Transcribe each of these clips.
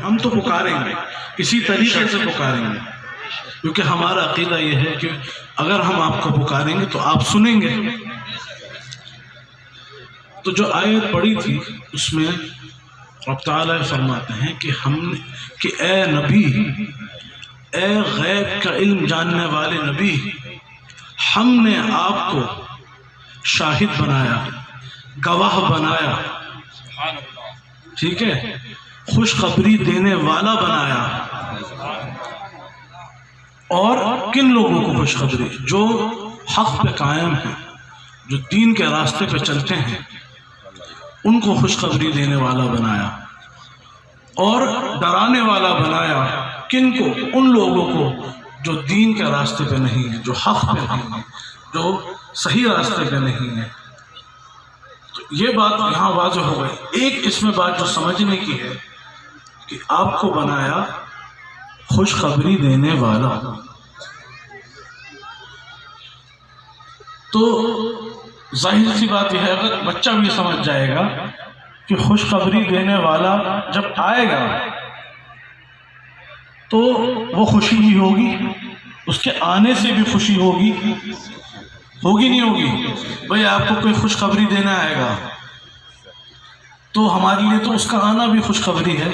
ہم تو پکاریں گے، اسی طریقے سے پکاریں گے، کیونکہ ہمارا عقیدہ یہ ہے کہ اگر ہم آپ کو پکاریں گے تو آپ سنیں گے۔ تو جو آیت پڑھی تھی اس میں رب تعالیٰ فرماتے ہیں کہ اے نبی، اے غیب کا علم جاننے والے نبی، ہم نے آپ کو شاہد بنایا، گواہ بنایا، ٹھیک ہے، خوشخبری دینے والا بنایا۔ اور کن لوگوں کو خوشخبری؟ جو حق پہ قائم ہیں، جو دین کے راستے پہ چلتے ہیں، ان کو خوشخبری دینے والا بنایا۔ اور ڈرانے والا بنایا کن کو؟ ان لوگوں کو جو دین کے راستے پہ نہیں ہیں، جو حق پہ نہیں ہیں، جو صحیح راستے پہ نہیں ہیں۔ تو یہ بات یہاں واضح ہو گئی۔ ایک اس میں بات جو سمجھنے کی ہے کہ آپ کو بنایا خوشخبری دینے والا۔ تو ظاہر سی بات یہ ہے، اگر بچہ بھی سمجھ جائے گا کہ خوشخبری دینے والا جب آئے گا تو وہ خوشی بھی ہوگی، اس کے آنے سے بھی خوشی ہوگی، ہوگی نہیں ہوگی؟ بھئی آپ کو کوئی خوشخبری دینا آئے گا تو ہمارے لیے تو اس کا آنا بھی خوشخبری ہے،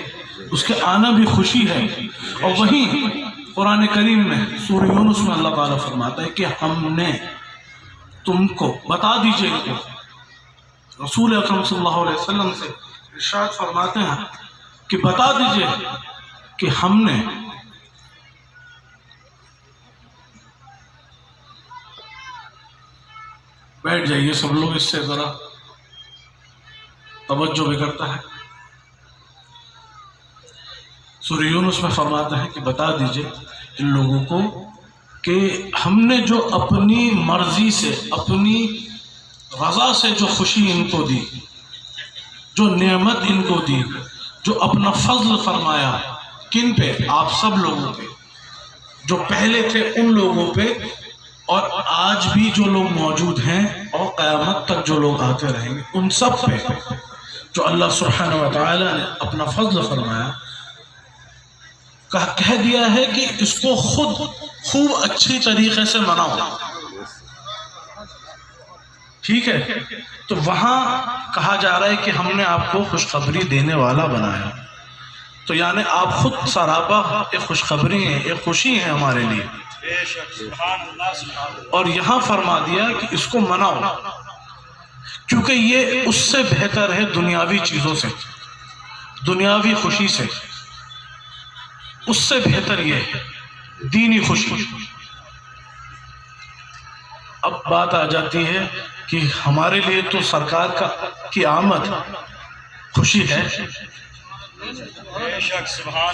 اس کے آنا بھی خوشی ہے۔ اور وہیں قرآن کریم میں سورہ یونس میں اللہ تعالیٰ فرماتا ہے کہ ہم نے تم کو بتا دیجئے کہ رسول اکرم صلی اللہ علیہ وسلم سے ارشاد فرماتے ہیں کہ بتا دیجئے کہ ہم نے بیٹھ جائیے سب لوگ، اس سے ذرا توجہ بگڑتا ہے۔ سورہ یونس میں فرماتا ہے کہ بتا دیجئے ان لوگوں کو کہ ہم نے جو اپنی مرضی سے، اپنی رضا سے جو خوشی ان کو دی، جو نعمت ان کو دی، جو اپنا فضل فرمایا، کن پہ؟ آپ سب لوگوں پہ، جو پہلے تھے ان لوگوں پہ، اور آج بھی جو لوگ موجود ہیں اور قیامت تک جو لوگ آتے رہیں گے ان سب پہ جو اللہ سبحانہ و تعالیٰ نے اپنا فضل فرمایا، کہہ دیا ہے کہ اس کو خود خوب اچھی طریقے سے مناؤ، ٹھیک ہے؟ تو وہاں کہا جا رہا ہے کہ ہم نے آپ کو خوشخبری دینے والا بنایا، تو یعنی آپ خود سراپا ایک خوشخبری ہیں، ایک خوشی ہے ہمارے لیے۔ اور یہاں فرما دیا کہ اس کو مناؤ، کیونکہ یہ اس سے بہتر ہے دنیاوی چیزوں سے، دنیاوی خوشی سے، اس سے بہتر یہ ہے دینی خوشی۔ اب بات آ جاتی ہے کہ ہمارے لیے تو سرکار کی آمد خوشی ہے،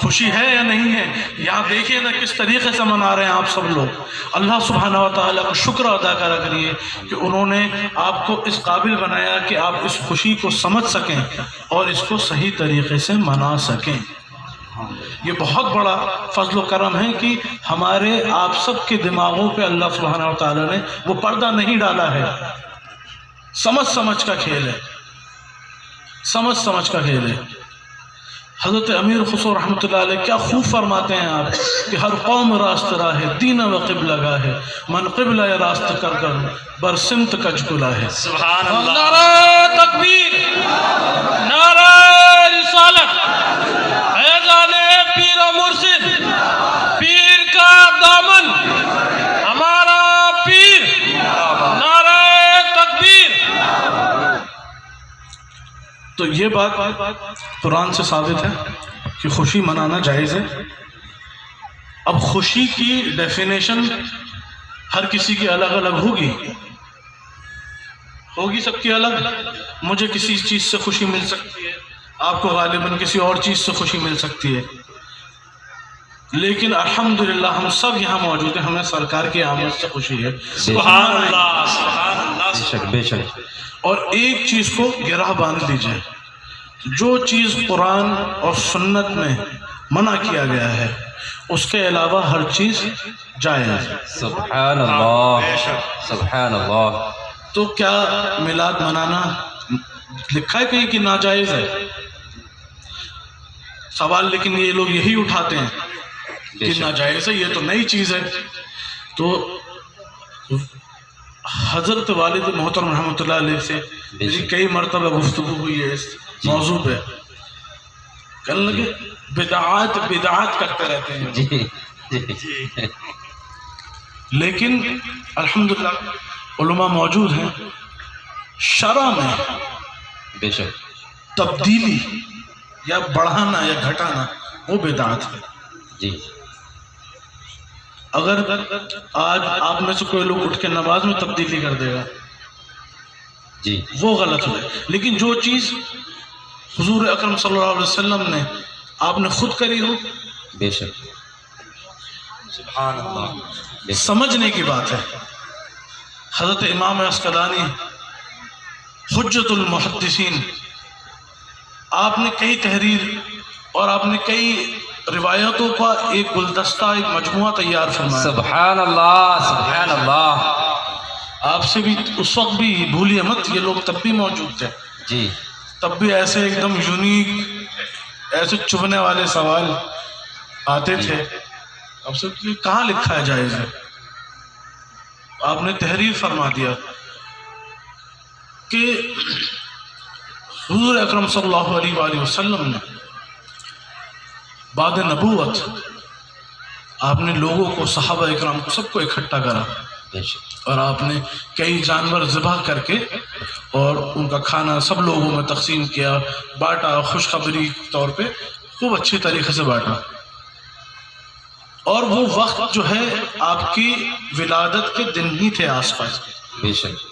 خوشی ہے یا نہیں ہے؟ یہاں دیکھیے نا کس طریقے سے منا رہے ہیں آپ سب لوگ۔ اللہ سبحانہ و تعالیٰ کا شکر ادا کرا کریے کہ انہوں نے آپ کو اس قابل بنایا کہ آپ اس خوشی کو سمجھ سکیں اور اس کو صحیح طریقے سے منا سکیں۔ یہ بہت بڑا فضل و کرم ہے کہ ہمارے آپ سب کے دماغوں پہ اللہ سبحانہ و تعالیٰ نے وہ پردہ نہیں ڈالا ہے۔ سمجھ سمجھ کا کھیل ہے، سمجھ سمجھ کا کھیل ہے۔ حضرت امیر خسرو رحمۃ اللہ علیہ کیا خوب فرماتے ہیں آپ کہ ہر قوم راست راہ ہے، دین و قبلہ گاہ ہے، من قبلہ راست کر کر بر سمت کج کلا ہے۔ سبحان اللہ۔ نعرہ تکبیر، نعرہ رسالت، فیضان پیر و مرشد، پیر کا دامن ہمارا پیر، نعرہ تکبیر۔ تو یہ بات قرآن سے ثابت ہے کہ خوشی منانا جائز ہے۔ اب خوشی کی ڈیفینیشن ہر کسی کی الگ الگ ہوگی سب کی الگ۔ مجھے کسی چیز سے خوشی مل سکتی ہے، آپ کو غالباً کسی اور چیز سے خوشی مل سکتی ہے، لیکن الحمدللہ ہم سب یہاں موجود ہیں، ہمیں سرکار کی آمد سے خوشی ہے۔ سبحان اللہ، سبحان اللہ۔ بے شک بے شک۔ اور ایک چیز کو گرہ باندھ دیجئے، جو چیز قرآن اور سنت میں منع کیا گیا ہے اس کے علاوہ ہر چیز جائز ہے۔ سبحان اللہ، سبحان اللہ۔ تو کیا میلاد منانا لکھا ہے کہیں کہ ناجائز ہے؟ سوال لیکن یہ لوگ یہی اٹھاتے ہیں کہ ناجائز ہے، یہ تو نئی چیز ہے. تو حضرت والد محترم رحمۃ اللہ علیہ سے میری کئی مرتبہ گفتگو ہوئی ہے اس موضوع پہ. کہنے لگے بدعات کرتے رہتے ہیں. جی لیکن الحمدللہ علماء موجود ہیں. شرع میں بے شک تبدیلی یا بڑھانا یا گھٹانا وہ بدعت ہے. جی اگر آج آپ میں سے کوئی لوگ اٹھ کے نماز میں تبدیلی کر دے گا جی وہ غلط ہے. لیکن جو چیز حضور اکرم صلی اللہ علیہ وسلم نے آپ نے خود کری ہو، بے شک سبحان اللہ. سمجھنے کی بات ہے. حضرت امام عسقلانی حجت المحدثین، آپ نے کئی تحریر اور آپ نے کئی روایتوں کا ایک گلدستہ، ایک مجموعہ تیار فرمایا. سبحان اللہ سبحان اللہ. آپ سے بھی اس وقت بھی بھولیے مت، یہ لوگ تب بھی موجود تھے، جی تب بھی ایسے ایک دم یونیک، ایسے چبھنے والے سوال آتے تھے. اب سے کہاں لکھا ہے جائز ہے؟ آپ نے تحریر فرما دیا کہ حضور اکرم صلی اللہ علیہ وآلہ وسلم نے بعد نبوت آپ نے لوگوں کو، صحابہ اکرام کو، سب کو اکٹھا کرا بے شک اور آپ نے کئی جانور ذبح کر کے اور ان کا کھانا سب لوگوں میں تقسیم کیا، بانٹا، خوشخبری طور پہ خوب اچھے طریقے سے بانٹا. اور وہ وقت جو ہے آپ کی ولادت کے دن ہی تھے آس پاس کے. بے شک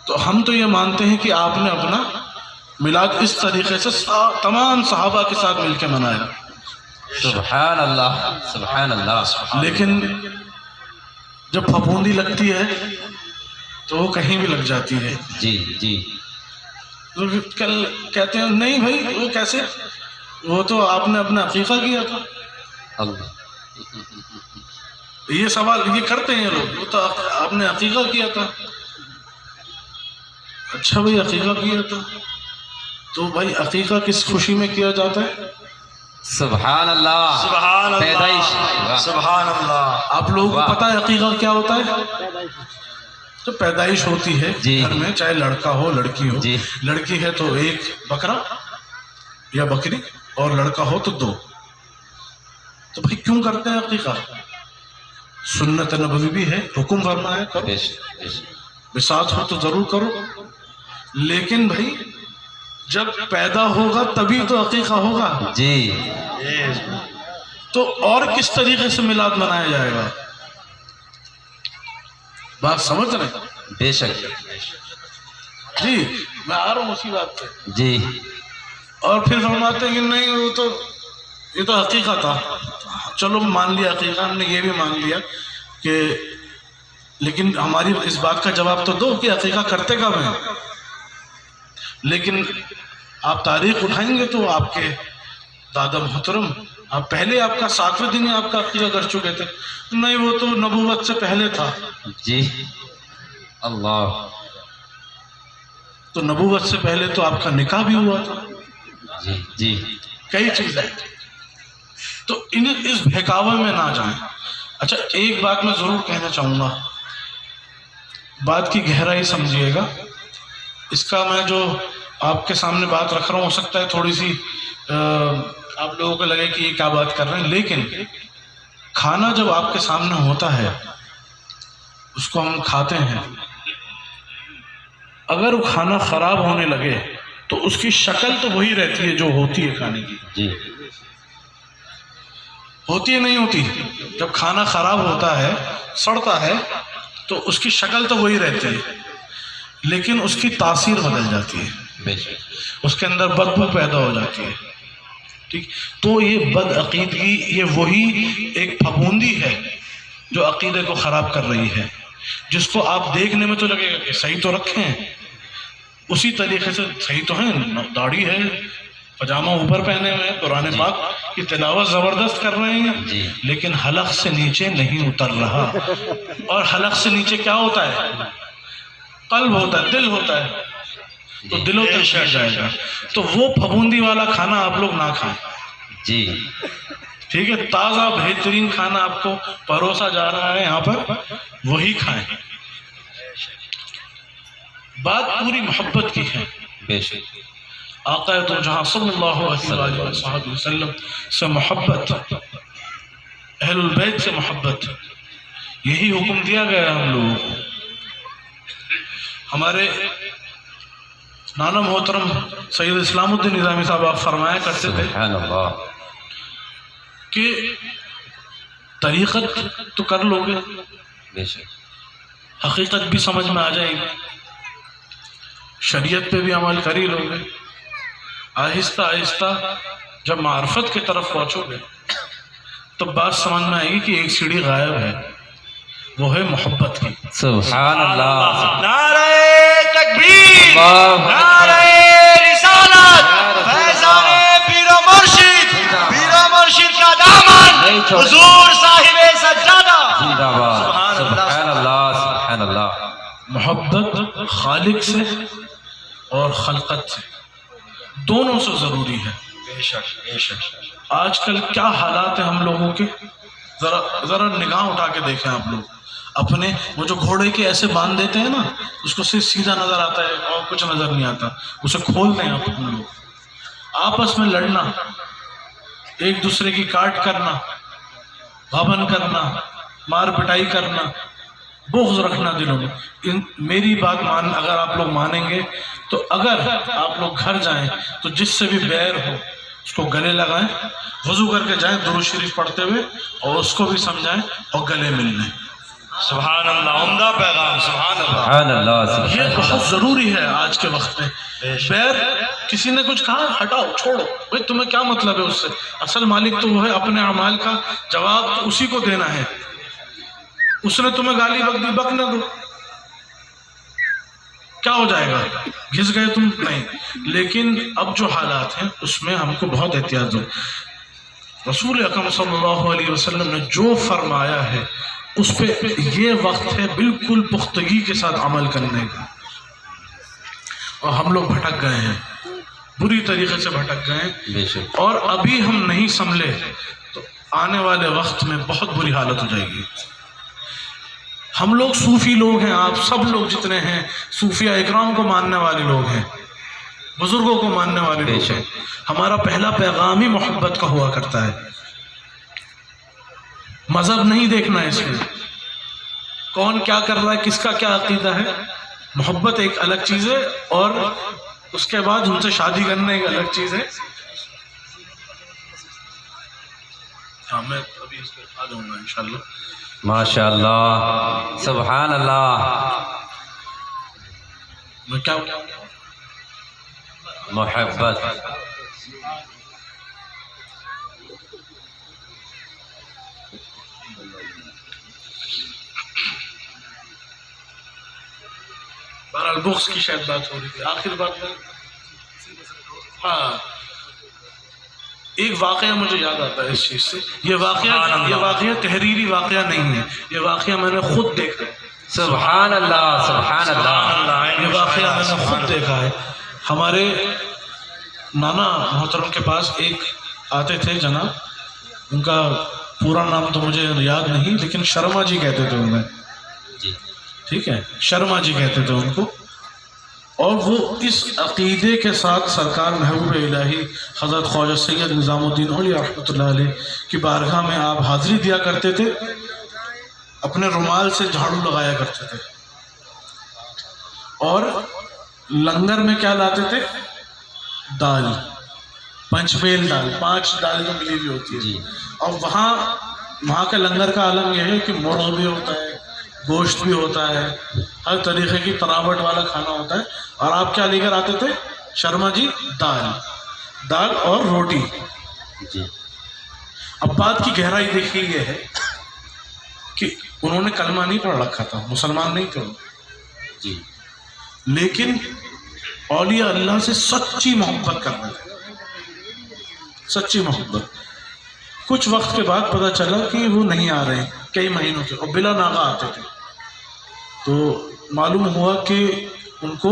تو ہم تو یہ مانتے ہیں کہ آپ نے اپنا میلاد اس طریقے سے تمام صحابہ کے ساتھ مل کے منایا. سبحان اللہ سبحان اللہ. لیکن جب پھپھوندی لگتی ہے تو وہ کہیں بھی لگ جاتی ہے. جی جی تو کل کہتے ہیں نہیں بھائی وہ کیسے، وہ تو آپ نے اپنا عقیقہ کیا تھا. اللہ یہ سوال یہ کرتے ہیں لوگ، وہ تو آپ نے عقیقہ کیا تھا. اچھا بھائی عقیقہ کیا تھا تو بھائی عقیقہ کس خوشی میں کیا جاتا ہے؟ سبحان اللہ سبحان اللہ. پیدائش. سبحان اللہ. آپ لوگوں کو پتہ ہے عقیقہ کیا ہوتا ہے؟ تو پیدائش ہوتی ہے جی. گھر میں، چاہے لڑکا ہو لڑکی ہو. جی. لڑکی ہے تو ایک بکرا یا بکری، اور لڑکا ہو تو 2. تو بھائی کیوں کرتے ہیں عقیقہ؟ سنت نبوی بھی ہے، حکم فرما ہے کرو، بے شک بے شک. بساط ہو تو ضرور کرو. لیکن بھائی جب پیدا ہوگا تبھی تو عقیقہ ہوگا. جی تو اور کس طریقے سے میلاد منایا جائے گا؟ بات سمجھ رہے ہیں؟ بے شک. جی میں آ رہا ہوں اسی بات پہ. جی اور پھر فرماتے ہیں کہ نہیں وہ تو یہ تو عقیقہ تھا. چلو مان لیا عقیقہ، ہم نے یہ بھی مان لیا کہ، لیکن ہماری اس بات کا جواب تو دو کہ عقیقہ کرتے کب ہیں؟ لیکن آپ تاریخ اٹھائیں گے تو آپ کے دادا محترم آپ پہلے، آپ کا 7ویں دن ہی آپ کا عقیقہ کر چکے تھے. نہیں وہ تو نبوت سے پہلے تھا. جی اللہ. تو نبوت سے پہلے تو آپ کا نکاح بھی ہوا تھا. جی جی کئی چیزیں. تو اس بہکاوے میں نہ جائیں. اچھا ایک بات میں ضرور کہنا چاہوں گا، بات کی گہرائی سمجھیے گا. اس کا میں جو آپ کے سامنے بات رکھ رہا ہوں، ہو سکتا ہے تھوڑی سی آپ لوگوں کو لگے کہ یہ کیا بات کر رہے ہیں، لیکن کھانا جب آپ کے سامنے ہوتا ہے اس کو ہم کھاتے ہیں، اگر وہ کھانا خراب ہونے لگے تو اس کی شکل تو وہی رہتی ہے جو ہوتی ہے کھانے کی. جی ہوتی ہے نہیں ہوتی؟ جب کھانا خراب ہوتا ہے، سڑتا ہے، تو اس کی شکل تو وہی رہتی ہے لیکن اس کی تاثیر بدل جاتی ہے، بے شک. اس کے اندر بدبو پیدا ہو جاتی ہے. ٹھیک، تو یہ بد عقیدگی، یہ وہی ایک پھپھوندی ہے جو عقیدے کو خراب کر رہی ہے، جس کو آپ دیکھنے میں تو لگے گا کہ صحیح تو رکھے ہیں، اسی طریقے سے صحیح تو ہیں، داڑھی ہے، پجامہ اوپر پہنے ہوئے ہیں، قرآن پاک کی تلاوت زبردست کر رہے ہیں، لیکن حلق سے نیچے نہیں اتر رہا. اور حلق سے نیچے کیا ہوتا ہے؟ قلب ہوتا ہے، دل ہوتا ہے. تو دلوں تک نہیں جائے گا. تو وہ پھپھوندی والا کھانا آپ لوگ نہ کھائیں. جی ٹھیک ہے, تازہ بہترین کھانا آپ کو پروسا جا رہا ہے یہاں پر, وہی کھائیں. بات پوری محبت کی ہے. بے شک. آقا تو جہاں صلی اللہ علیہ وآلہ وسلم سے محبت, اہل البیت سے محبت, یہی حکم دیا گیا ہم لوگوں کو. ہمارے نانا محترم سید اسلام الدین نظامی صاحب آپ فرمایا کرتے تھے سبحان اللہ. کہ طریقت تو کر لو گے, بے شک. حقیقت بھی سمجھ میں آ جائے گی, شریعت پہ بھی عمل کر ہی لو گے. آہستہ آہستہ جب معرفت کی طرف پہنچو گے تو بات سمجھ میں آئے گی کہ ایک سیڑھی غائب ہے, وہ ہے محبت کی. سبحان اللہ. نعرہ تکبیر, اللہ. نعرہ رسالت, فیضان پیر و مرشد, پیر و مرشد کا دامن, حضور صاحب سجادہ. زندہ باد. سبحان اللہ. سبحان اللہ. سبحان اللہ. محبت خالق سے اور خلقت سے, دونوں سے ضروری ہے. بے شک بے شک. آج کل کیا حالات ہیں ہم لوگوں کے, ذرا نگاہ اٹھا کے دیکھیں آپ لوگ. اپنے وہ جو گھوڑے کے ایسے باندھ دیتے ہیں نا, اس کو صرف سیدھا نظر آتا ہے اور کچھ نظر نہیں آتا, اسے کھول دیں آپ ہم لوگ. آپس میں لڑنا, ایک دوسرے کی کاٹ کرنا, غبن کرنا, مار پٹائی کرنا, بغض رکھنا دلوں میں. میری بات اگر آپ لوگ مانیں گے تو اگر آپ لوگ گھر جائیں تو جس سے بھی بیر ہو اس کو گلے لگائیں, وضو کر کے جائیں درود شریف پڑھتے ہوئے, اور اس کو بھی سمجھائیں اور گلے مل لیں. سبحان اللہ. عمدہ پیغام. سبحان اللہ. سبحان اللہ. یہ بہت ضروری ہے آج کے وقت میں. بیر, کسی نے کچھ کہا ہٹاؤ, چھوڑو بھائی, تمہیں کیا مطلب ہے اس سے؟ اصل مالک تو وہ ہے, اپنے اعمال کا جواب تو اسی کو دینا ہے. اس نے تمہیں گالی بک دی, بک نہ دو, کیا ہو جائے گا, گھس گئے تم نہیں. لیکن اب جو حالات ہیں اس میں ہم کو بہت احتیاط ہو. رسول اکرم صلی اللہ علیہ وسلم نے جو فرمایا ہے اس پہ یہ وقت ہے بالکل پختگی کے ساتھ عمل کرنے کا. اور ہم لوگ بھٹک گئے ہیں, بری طریقے سے بھٹک گئے ہیں, بے شک. اور ابھی ہم نہیں سنبھلے تو آنے والے وقت میں بہت بری حالت ہو جائے گی. ہم لوگ صوفی لوگ ہیں, آپ سب لوگ جتنے ہیں صوفیہ اکرام کو ماننے والے لوگ ہیں, بزرگوں کو ماننے والے لوگ ہیں. ہمارا پہلا پیغام ہی محبت کا ہوا کرتا ہے. مذہب نہیں دیکھنا ہے اس میں, کون کیا کر رہا ہے, کس کا کیا عقیدہ ہے. محبت ایک الگ چیز ہے, اور اس کے بعد ان سے شادی کرنا ایک الگ چیز ہے. ہاں, میں ابھی اس پہ آ جاؤں گا انشاءاللہ. ماشاء اللہ. سبحان اللہ. میں کیا محبت. بہرحال بغض کی شاید بات ہو رہی تھی, آخر بات میں. ہاں, ایک واقعہ مجھے یاد آتا ہے اس چیز سے. یہ واقعہ تحریری واقعہ نہیں ہے, یہ واقعہ میں نے خود دیکھا ہے. سبحان اللہ. سبحان اللہ. یہ واقعہ میں نے خود دیکھا ہے. ہمارے نانا محترم کے پاس ایک آتے تھے جناب, ان کا پورا نام تو مجھے یاد نہیں, لیکن شرما جی کہتے تھے انہیں. جی. ٹھیک ہے, شرما جی کہتے تھے ان کو. اور وہ اس عقیدے کے ساتھ سرکار محبوب الہی حضرت خواجہ سید نظام الدین اولیاء رحمۃ اللہ علیہ کی بارگاہ میں آپ حاضری دیا کرتے تھے, اپنے رومال سے جھاڑو لگایا کرتے تھے, اور لنگر میں کیا لاتے تھے, دال, پنچ میل دال, 5 دال جو ملی ہوئی ہوتی ہے. جی. اور وہاں کا لنگر کا عالم یہ ہے کہ مرغ بھی ہوتا ہے, گوشت بھی ہوتا ہے, ہر طریقے کی تراوٹ والا کھانا ہوتا ہے. اور آپ کیا لے کر آتے تھے شرما جی؟ دال اور روٹی. جی. اب بات کی گہرائی دیکھیے, یہ ہے کہ انہوں نے کلمہ نہیں پڑھ رکھا تھا, مسلمان نہیں تھے, جی. لیکن اولیاء اللہ سے سچی محبت کرتے تھے, سچی محبت. کچھ وقت کے بعد پتہ چلا کہ وہ نہیں آ رہے کئی مہینوں سے, اور بلا ناغہ آتے تھے. تو معلوم ہوا کہ ان کو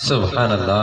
سبحان اللہ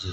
جی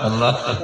اللہ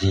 جی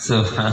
سبحان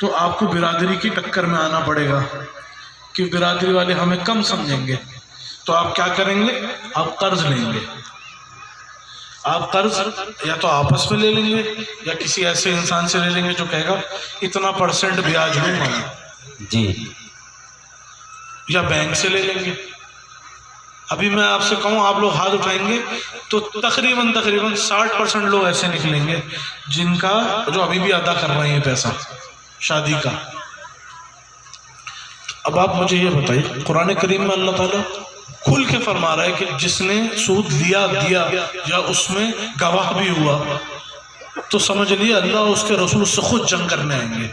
تو آپ کو برادری کی ٹکر میں آنا پڑے گا کہ برادری والے ہمیں کم سمجھیں گے، تو آپ کیا کریں گے؟ آپ قرض لیں گے. آپ قرض یا تو آپس میں لے لیں گے یا کسی ایسے انسان سے لے لیں گے جو کہے گا اتنا % بیاج دوں گا، جی یا بینک سے لے لیں گے. ابھی میں آپ سے کہوں آپ لوگ ہاتھ اٹھائیں گے تو تقریباً 60% لوگ ایسے نکلیں گے جن کا جو ابھی بھی ادا کر رہے ہیں پیسہ شادی کا. اب آپ مجھے یہ بتائیے، قرآن کریم میں اللہ تعالیٰ کھل کے فرما رہا ہے کہ جس نے سود لیا دیا یا اس میں گواہ بھی ہوا تو سمجھ لیے اللہ اس کے رسول سے خود جنگ کرنے آئیں گے.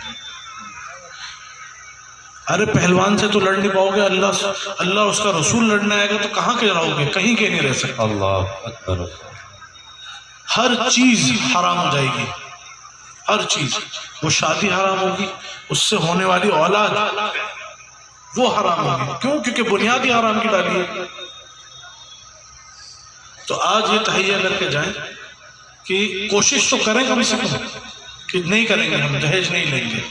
ارے پہلوان سے تو لڑ نہیں پاؤ گے، اللہ اس کا رسول لڑنے آئے گا تو کہاں کے رہو گے؟ کہیں کے نہیں رہ سکتے. اللہ اکبر. ہر چیز حرام ہو جائے گی، ہر چیز. وہ شادی حرام ہوگی، اس سے ہونے والی اولاد وہ حرام ہوگی. کیوں؟ کیونکہ بنیاد ہی حرام کی ڈالی ہے. تو آج یہ تہیہ کر کے جائیں کہ کوشش تو کریں کم سے کم کہ نہیں کریں گے، ہم دہیج نہیں لیں گے.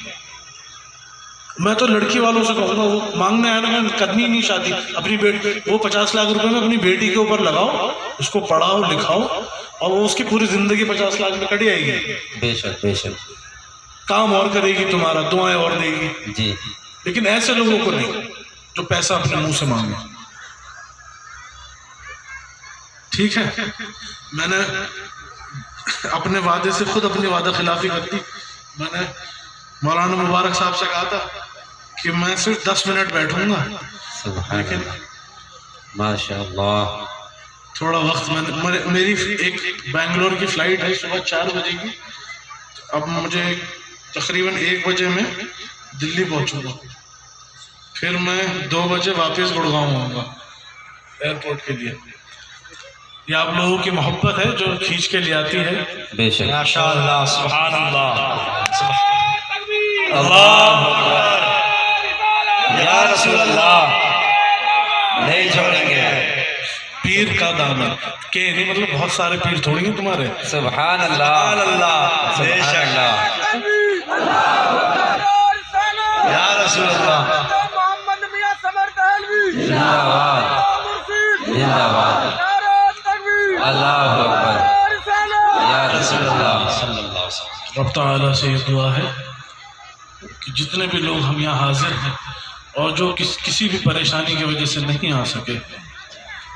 میں تو لڑکی والوں سے کہوں گا وہ مانگنے آیا نا کرنی نہیں شادی اپنی بیٹی، وہ 50 لاکھ روپے میں اپنی بیٹی کے اوپر لگاؤ، اس کو پڑھاؤ لکھاؤ اور وہ اس کی پوری زندگی 50 لاکھ میں کٹ جائے گی. بے شک بے شک. کام اور کرے گی، تمہارا دعائیں اور دے گی. جی لیکن ایسے لوگوں کو نہیں جو پیسہ اپنے منہ سے مانگے. ٹھیک ہے، میں نے اپنے وعدے سے خود اپنی وعدہ خلافی کر دی. میں نے مولانا مبارک صاحب سے کہا تھا کہ میں صرف 10 منٹ بیٹھوں گا، سبحان لیکن اللہ ماشاء اللہ. تھوڑا وقت میری ایک بنگلور کی فلائٹ ہے صبح 4 بجے کی. اب مجھے تقریباً 1 بجے میں دلی پہنچوں گا، پھر میں 2 بجے واپس گڑگاؤں ہوں گا ایئرپورٹ کے لیے. یہ آپ لوگوں کی محبت ہے جو کھینچ کے لے آتی ہے. بے شک. ماشاء اللہ سبحان اللہ اللہ اکبر. یا رسول اللہ نہیں چھوڑیں گے. پیر کا دامن کہ نہیں مطلب بہت سارے پیر تھوڑی ہیں تمہارے. سبحان اللہ سبحان اللہ بے سبحان شک. اللہ. یا رسول اللہ زندہ باد زندہ باد. اللہ اکبر. یا رسول اللہ صلی اللہ علیہ وسلم. رب تعالیٰ سے یہ دعا ہے کہ جتنے بھی لوگ ہم یہاں حاضر ہیں اور جو کسی بھی پریشانی کی وجہ سے نہیں آ سکے،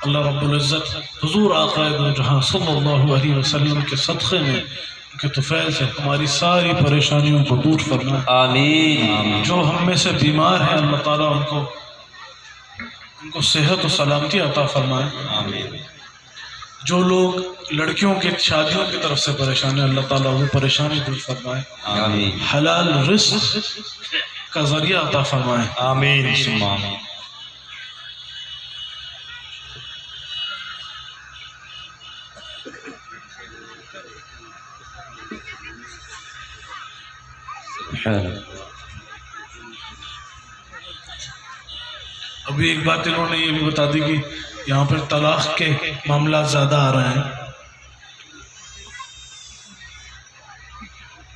اللہ رب العزت حضور آقا دو جہاں صلی اللہ علیہ وسلم کے صدقے میں کے طفیل سے ہماری ساری پریشانیوں کو دور فرمائے. آمین. جو ہم میں سے بیمار ہیں اللہ تعالیٰ ان کو صحت و سلامتی عطا فرمائے. آمین. جو لوگ لڑکیوں کی شادیوں کی طرف سے پریشان ہیں اللہ تعالیٰ وہ پریشانی دور فرمائے. آمین. حلال رزق کا ذریعہ عطا فرمائے. آمین ثم آمین. ابھی ایک بات انہوں نے یہ بھی بتا دی کہ یہاں پر طلاق کے معاملات زیادہ آ رہے ہیں،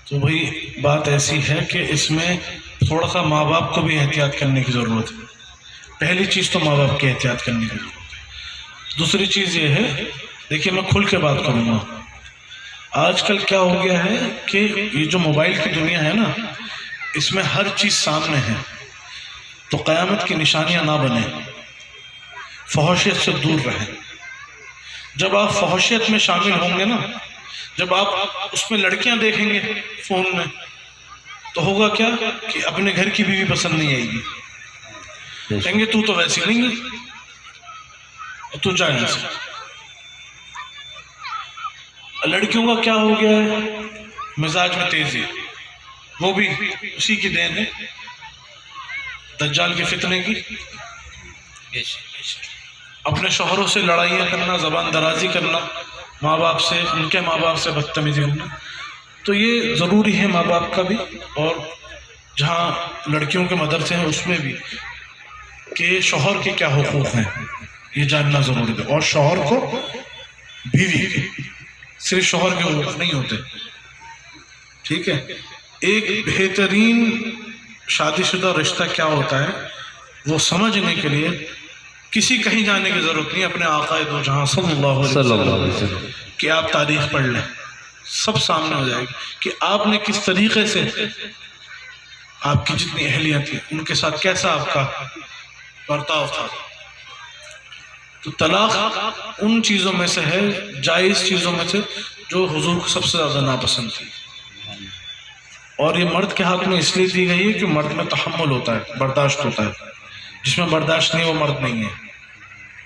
تو بھائی بات ایسی ہے کہ اس میں تھوڑا سا ماں باپ کو بھی احتیاط کرنے کی ضرورت ہے. پہلی چیز تو ماں باپ کی احتیاط کرنے کی ضرورت ہے. دوسری چیز یہ ہے، دیکھیے میں کھل کے بات کروں گا. آج کل کیا ہو گیا ہے کہ یہ جو موبائل کی دنیا ہے نا، اس میں ہر چیز سامنے ہے. تو قیامت کی نشانیاں نہ بنیں، فحاشیت سے دور رہیں. جب آپ فحاشیت میں شامل ہوں گے نا، جب آپ اس میں لڑکیاں دیکھیں گے فون میں، تو ہوگا کیا کہ اپنے گھر کی بیوی پسند نہیں آئے گی. کہیں گے تو ویسی نہیں ہے، تو جا یہاں سے. لڑکیوں کا کیا ہو گیا ہے، مزاج میں تیزی، وہ بھی اسی کی دین ہے، دجال کے فتنے کی. اپنے شوہروں سے لڑائیاں کرنا، زبان درازی کرنا، ماں باپ سے، ان کے ماں باپ سے بدتمیزی کرنا. تو یہ ضروری ہے ماں باپ کا بھی، اور جہاں لڑکیوں کے مدرسے ہیں اس میں بھی، کہ شوہر کے کیا حقوق ہیں یہ جاننا ضروری ہے. اور شوہر کو بیوی کے، صرف شوہر کے حقوق نہیں ہوتے. ٹھیک ہے، ایک بہترین شادی شدہ رشتہ کیا ہوتا ہے وہ سمجھنے کے لیے کسی کہیں جانے کی ضرورت نہیں، اپنے آقا دو جہاں صلی اللہ علیہ وسلم کہ آپ تاریخ پڑھ لیں، سب سامنے ہو جائے گی کہ آپ نے کس طریقے سے، آپ کی جتنی اہلیت تھی ان کے ساتھ کیسا آپ کا برتاؤ تھا۔ تو طلاق ان چیزوں میں سے ہے، جائز چیزوں میں سے، جو حضور کو سب سے زیادہ ناپسند تھی، اور یہ مرد کے ہاتھ میں اس لیے دی گئی ہے کہ مرد میں تحمل ہوتا ہے، برداشت ہوتا ہے، جس میں برداشت نہیں وہ مرد نہیں ہے،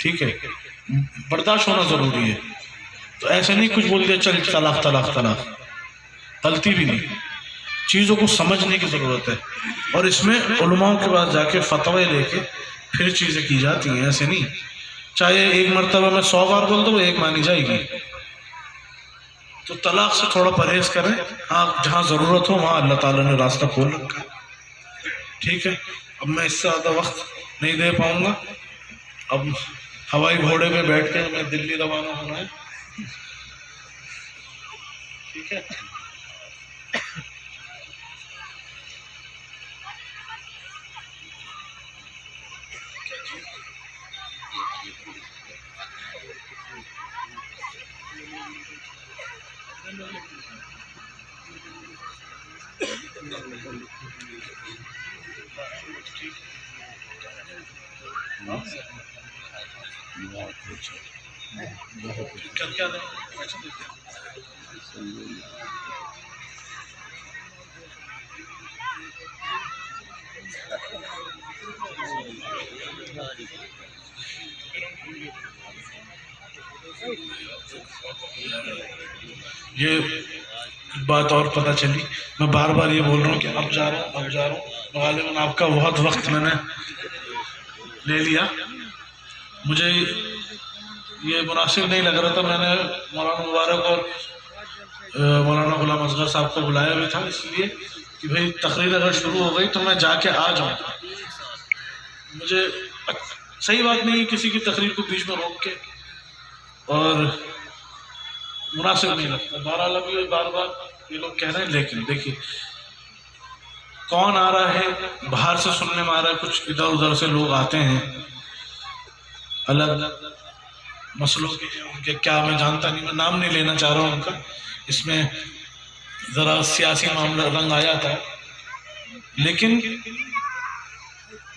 ٹھیک ہے، برداشت ہونا ضروری ہے۔ تو ایسے نہیں کچھ بول دیا چل طلاق طلاق طلاق، غلطی بھی نہیں، چیزوں کو سمجھنے کی ضرورت ہے، اور اس میں علماء کے پاس جا کے فتوے لے کے پھر چیزیں کی جاتی ہیں، ایسے نہیں چاہے ایک مرتبہ میں 100 بار بول دو وہ ایک مانی جائے گی۔ تو طلاق سے تھوڑا پرہیز کریں، ہاں جہاں ضرورت ہو وہاں اللہ تعالیٰ نے راستہ کھول رکھا ہے، ٹھیک ہے۔ اب میں اس سے زیادہ وقت نہیں دے پاؤں گا، اب ہوائی گھوڑے میں بیٹھ کے ہمیں دلی روانہ ہونا ہے، ٹھیک ہے۔ یہ بات اور پتہ چلی، میں بار بار یہ بول رہا ہوں کہ اب جا رہا ہوں، غالباً آپ کا بہت وقت میں نے لے لیا، مجھے یہ مناسب نہیں لگ رہا تھا، میں نے مولانا مبارک اور مولانا غلام اصغر صاحب کو بلایا بھی تھا اس لیے کہ بھئی تقریر اگر شروع ہو گئی تو میں جا کے آ جاؤں، مجھے صحیح بات نہیں ہے کسی کی تقریر کو بیچ میں روک کے، اور مناسب نہیں لگتا۔ بہرحال ابھی بار بار یہ لوگ کہہ رہے ہیں، لیکن دیکھیے کون آ رہا ہے، باہر سے سننے میں آ رہا ہے، کچھ ادھر ادھر سے لوگ آتے ہیں الگ مسئلوں کے، ان کے کیا میں جانتا نہیں، میں نام نہیں لینا چاہ رہا ہوں ان کا، اس میں ذرا سیاسی معاملہ رنگ آ جاتا ہے، لیکن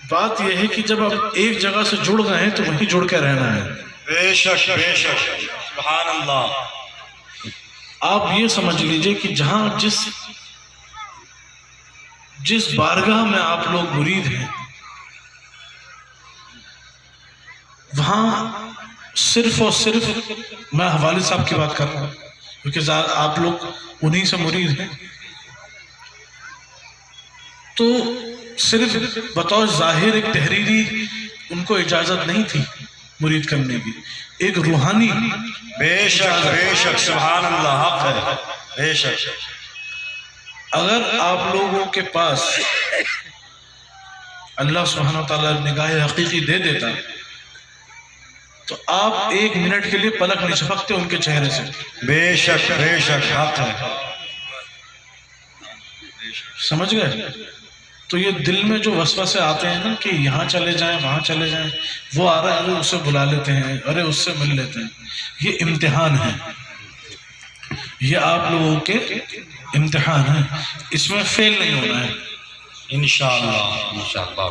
بات یہ ہے کہ جب آپ ایک جگہ سے جڑ گئے ہیں تو وہیں جڑ کے رہنا ہے۔ بے شک بے شک، سبحان اللہ۔ آپ یہ سمجھ لیجئے کہ جہاں جس بارگاہ میں آپ لوگ مرید ہیں وہاں صرف اور صرف، میں والد صاحب کی بات کر رہا ہوں کیونکہ آپ لوگ انہی سے مرید ہیں، تو صرف بطور ظاہر ایک تحریری ان کو اجازت نہیں تھی مرید کرنے کی، ایک روحانی بے شک بے شک، سبحان اللہ، حق ہے، بے شک۔ اگر آپ لوگوں کے پاس اللہ سبحانہ وتعالیٰ نگاہ حقیقی دے دیتا تو آپ ایک منٹ کے لیے پلک نہیں جھپکتے ان کے چہرے سے، بے شک بے شک، حق ہے۔ سمجھ گئے؟ تو یہ دل میں جو وسوسے آتے ہیں نا کہ یہاں چلے جائیں وہاں چلے جائیں، وہ آ رہا ہے ارے اسے بلا لیتے ہیں، ارے اس سے مل لیتے ہیں، یہ امتحان ہے، یہ آپ لوگوں کے امتحان ہے، اس میں فیل نہیں ہونا ہے انشاءاللہ انشاءاللہ۔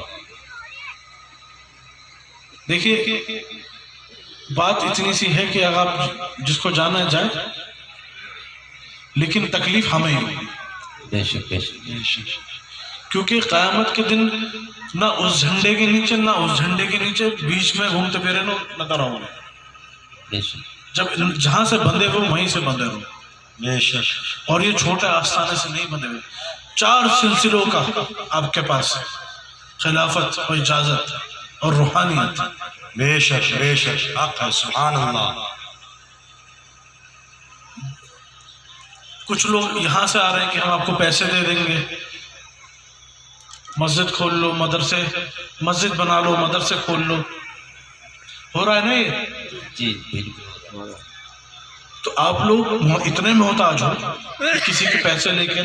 دیکھیے بات اتنی سی ہے کہ اگر آپ جس کو جانا جائیں، لیکن تکلیف ہمیں ہی، بے شک بے شک، کیونکہ قیامت کے دن نہ اس جھنڈے کے نیچے نہ اس جھنڈے کے نیچے بیچ میں گھومتے پھرے نظر آؤں گے، بے شک، جب جہاں سے بندھے ہو وہیں سے بندھے ہو، بے شک، اور یہ چھوٹے آستانے سے نہیں بندھے ہوئے، 4 سلسلوں کا آپ کے پاس ہے، خلافت اور اجازت اور روحانیت، بے شک بے شک، حق ہے، سبحان اللہ۔ کچھ لوگ یہاں سے آ رہے ہیں کہ ہم آپ کو پیسے دے دیں گے، مسجد کھول لو، مدرسے مسجد بنا لو، مدرسے کھول لو، ہو رہا ہے نا یہ؟ جی بالکل۔ تو آپ لوگ اتنے محتاج ہو کہ کسی کے پیسے لے کر